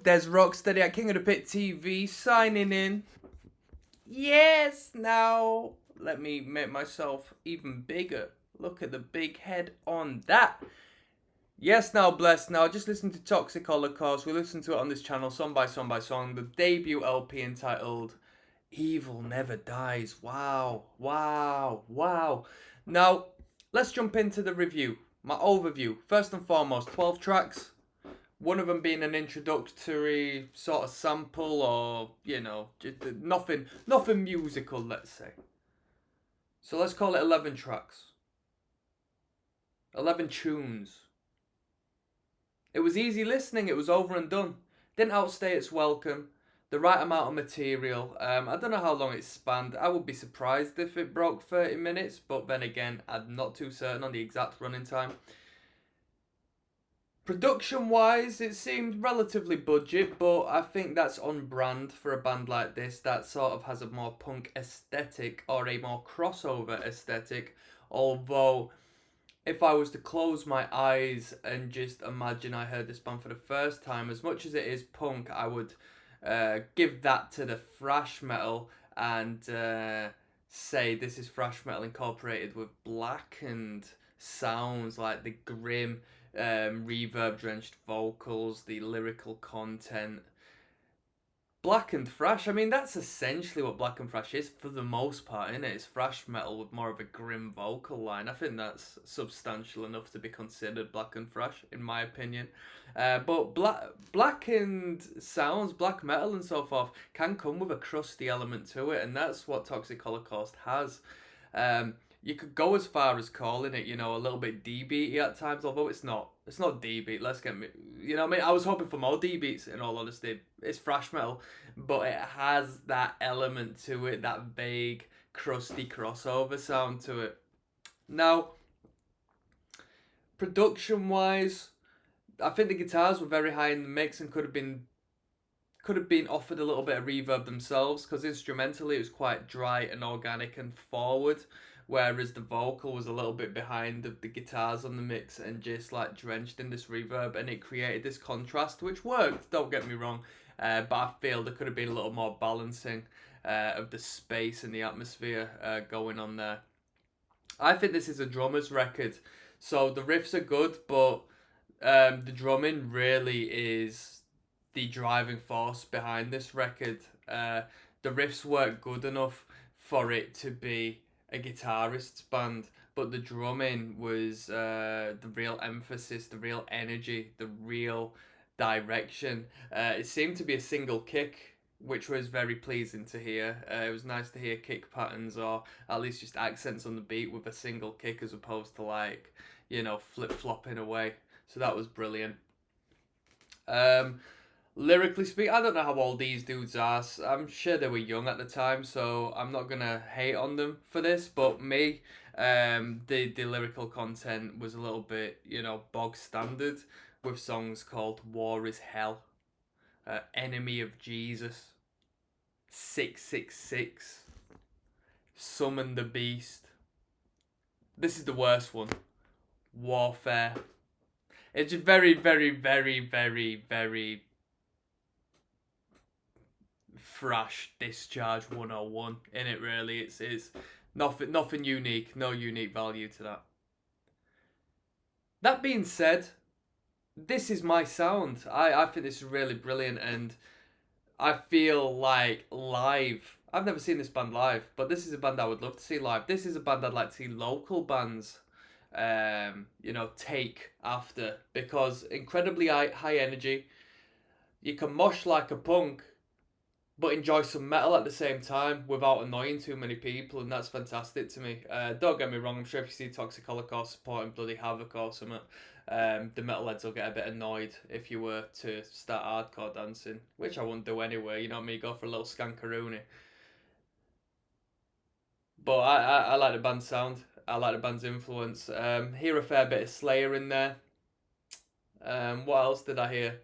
there's Rocksteady at King of the Pit TV signing in. Yes, now let me make myself even bigger. Look at the big head on that. Yes, now blessed. Now just listen to Toxic Holocaust. We listen to it on this channel, song by song by song. The debut LP entitled Evil Never Dies. Wow, wow, wow. Now let's jump into the review. My overview. First and foremost, 12 tracks. One of them being an introductory sort of sample, or just nothing musical, let's say. So let's call it 11 tracks, 11 tunes. It was easy listening. It was over and done. Didn't outstay its welcome. The right amount of material. I don't know how long it spanned. I would be surprised if it broke 30 minutes, but then again, I'm not too certain on the exact running time. Production-wise, it seemed relatively budget, but I think that's on brand for a band like this that sort of has a more punk aesthetic or a more crossover aesthetic. Although, if I was to close my eyes and just imagine I heard this band for the first time, as much as it is punk, I would give that to the thrash metal and say this is thrash metal incorporated with blackened sounds, like the grim reverb drenched vocals, the lyrical content. Blackened thrash, I mean, that's essentially what blackened thrash is for the most part, isn't it? It's thrash metal with more of a grim vocal line. I think that's substantial enough to be considered blackened thrash, in my opinion. But blackened sounds, black metal and so forth, can come with a crusty element to it, and that's what Toxic Holocaust has. You could go as far as calling it, a little bit D-beaty at times, although it's not. It's not D-beat, let's get me... You know what I mean? I was hoping for more D-beats, in all honesty. It's thrash metal, but it has that element to it, that vague, crusty crossover sound to it. Now, production-wise, I think the guitars were very high in the mix and could have been offered a little bit of reverb themselves, because instrumentally it was quite dry and organic and forward, whereas the vocal was a little bit behind the guitars on the mix and just like drenched in this reverb, and it created this contrast which worked, don't get me wrong, but I feel there could have been a little more balancing of the space and the atmosphere going on there. I think this is a drummer's record, so the riffs are good, but the drumming really is the driving force behind this record. The riffs work good enough for it to be a guitarist's band, but the drumming was the real emphasis, the real energy, the real direction. It seemed to be a single kick, which was very pleasing to hear. It was nice to hear kick patterns, or at least just accents on the beat with a single kick, as opposed to flip-flopping away. So that was brilliant. Lyrically speaking, I don't know how old these dudes are. I'm sure they were young at the time, so I'm not gonna hate on them for this. But me, the lyrical content was a little bit, bog standard, with songs called "War Is Hell," "Enemy of Jesus," "666," "Summon the Beast." This is the worst one. "Warfare." It's just very, very, very, very, very thrash Discharge 101 in it, really. It's nothing unique, no unique value to that. That being said, this is my sound. I think this is really brilliant, and I feel like live, I've never seen this band live, but this is a band I would love to see live. This is a band I'd like to see local bands take after, because incredibly high energy. You can mosh like a punk, but enjoy some metal at the same time without annoying too many people, and that's fantastic to me. Don't get me wrong, I'm sure if you see Toxic Holocaust supporting bloody Havoc or something, the metalheads will get a bit annoyed if you were to start hardcore dancing, which I wouldn't do anyway, you know what I mean, go for a little skankaroony. But I like the band's sound, I like the band's influence. Hear a fair bit of Slayer in there. What else did I hear?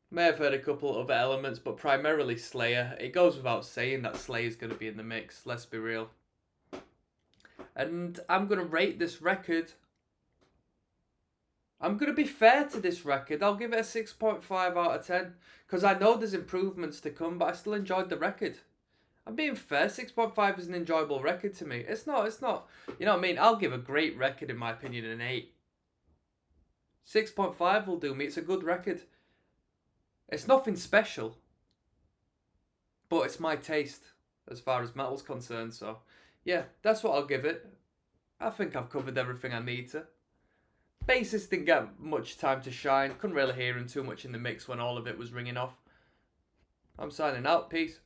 May have heard a couple other elements, but primarily Slayer. It goes without saying that Slayer's going to be in the mix, let's be real. And I'm going to rate this record I'm going to be fair to this record. I'll give it a 6.5 out of 10. Because I know there's improvements to come, but I still enjoyed the record. I'm being fair. 6.5 is an enjoyable record to me. It's not. You know what I mean? I'll give a great record, in my opinion, an 8. 6.5 will do me. It's a good record. It's nothing special. But it's my taste as far as metal's concerned. So, yeah, that's what I'll give it. I think I've covered everything I need to. Bassist didn't get much time to shine. Couldn't really hear him too much in the mix when all of it was ringing off. I'm signing out. Peace.